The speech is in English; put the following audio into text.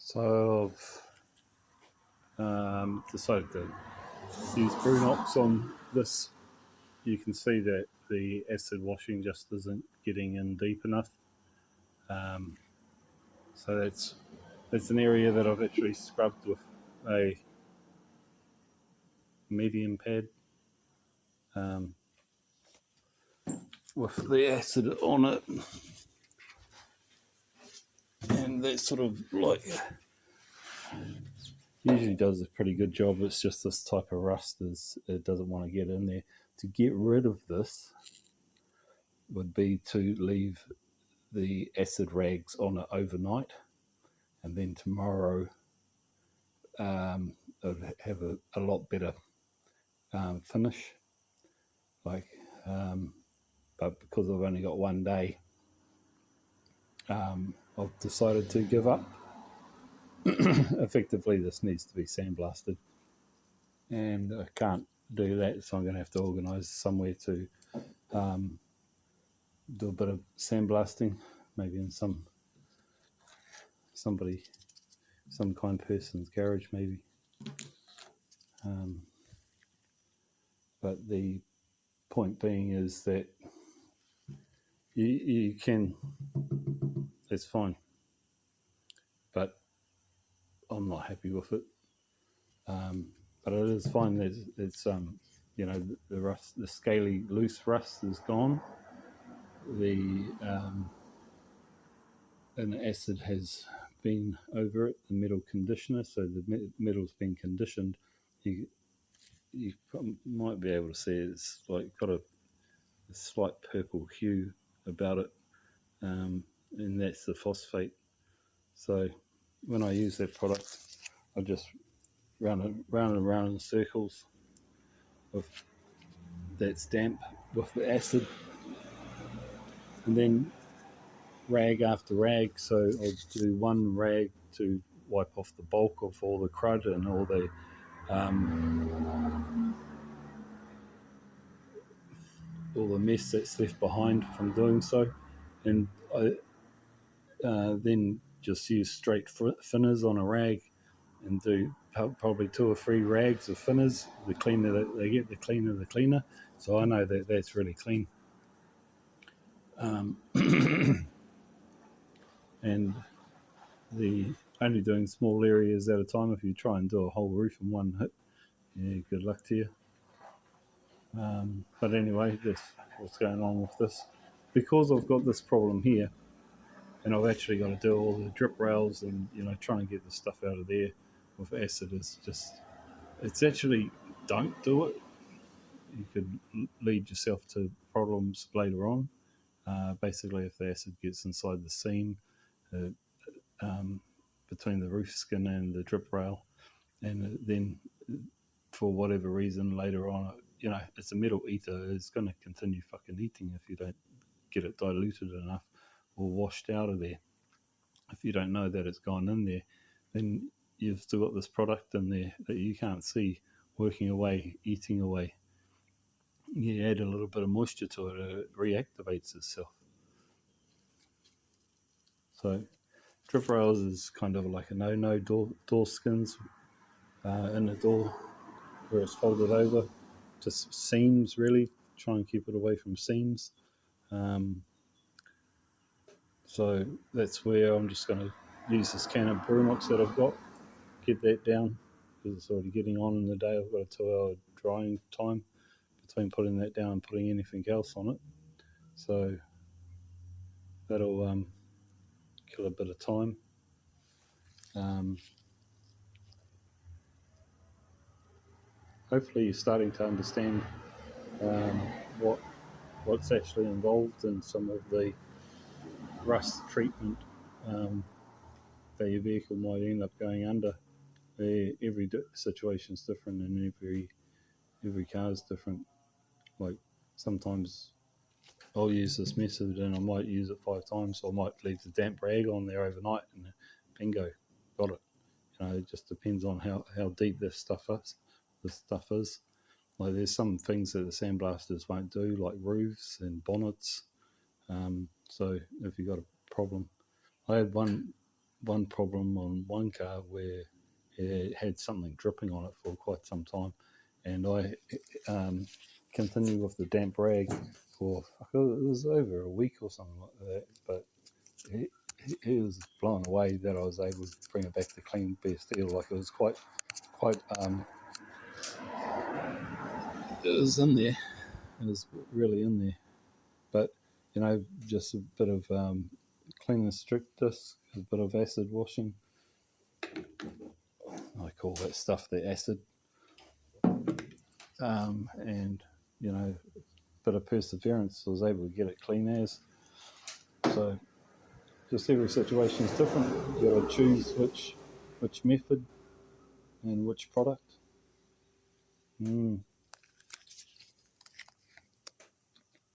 So I've decided to use Brunox on this. You can see that the acid washing just isn't getting in deep enough. So that's an area that I've actually scrubbed with a medium pad with the acid on it, and that sort of like usually does a pretty good job. It's just this type of rust it doesn't want to get in there. To get rid of this would be to leave the acid rags on it overnight, and then tomorrow it would have a lot better finish. Like, but because I've only got one day, I've decided to give up. Effectively, this needs to be sandblasted, and I can't do that, so I'm going to have to organise somewhere to do a bit of sandblasting, maybe in some kind person's garage, maybe. But the point being is that you can, it's fine, but I'm not happy with it. But it is fine that it's the rust, the scaly loose rust is gone. And the acid has been over it, the metal conditioner, so the metal's been conditioned. You might be able to see it's like got a slight purple hue about it, and that's the phosphate. So when I use that product, I just round and round in circles with that's damp with the acid, and then rag after rag. So I'll do one rag to wipe off the bulk of all the crud and all the mess that's left behind from doing so, and I then just use straight thinners on a rag and do probably 2 or 3 rags of thinners. The cleaner that they get, the cleaner. So I know that that's really clean. And the only doing small areas at a time. If you try and do a whole roof in one hit, yeah, good luck to you. But anyway, that's what's going on with this. Because I've got this problem here, and I've actually got to do all the drip rails and trying to get the stuff out of there with acid is just, it's actually, don't do it. You could lead yourself to problems later on. Basically, if the acid gets inside the seam between the roof skin and the drip rail, and then for whatever reason later on, it's a metal eater. It's going to continue fucking eating if you don't get it diluted enough or washed out of there. If you don't know that it's gone in there, then you've still got this product in there that you can't see working away, eating away. You add a little bit of moisture to it, it reactivates itself. So drip rails is kind of like a no-no door skins in the door where it's folded over. Just seams, really. Try and keep it away from seams. So that's where I'm just going to use this can of Brunox that I've got, get that down, because it's already getting on in the day. I've got a 2-hour drying time between putting that down and putting anything else on it. So that'll kill a bit of time. Hopefully you're starting to understand what's actually involved in some of the rust treatment that your vehicle might end up going under. Every situation is different, and every car is different. Like sometimes I'll use this method and I might use it 5 times, so I might leave the damp rag on there overnight and bingo, got it. It just depends on how deep this stuff is. Like there's some things that the sandblasters won't do, like roofs and bonnets. So if you've got a problem, I had one one problem on one car where it had something dripping on it for quite some time, and I continued with the damp rag for it was over a week or something like that. But he was blown away that I was able to bring it back to clean bare steel. Like it was quite it was in there. It was really in there. But just a bit of cleaning the strip disc, a bit of acid washing. I call that stuff the acid, and a bit of perseverance. I was able to get it clean as. So just every situation is different. You got to choose which method and which product.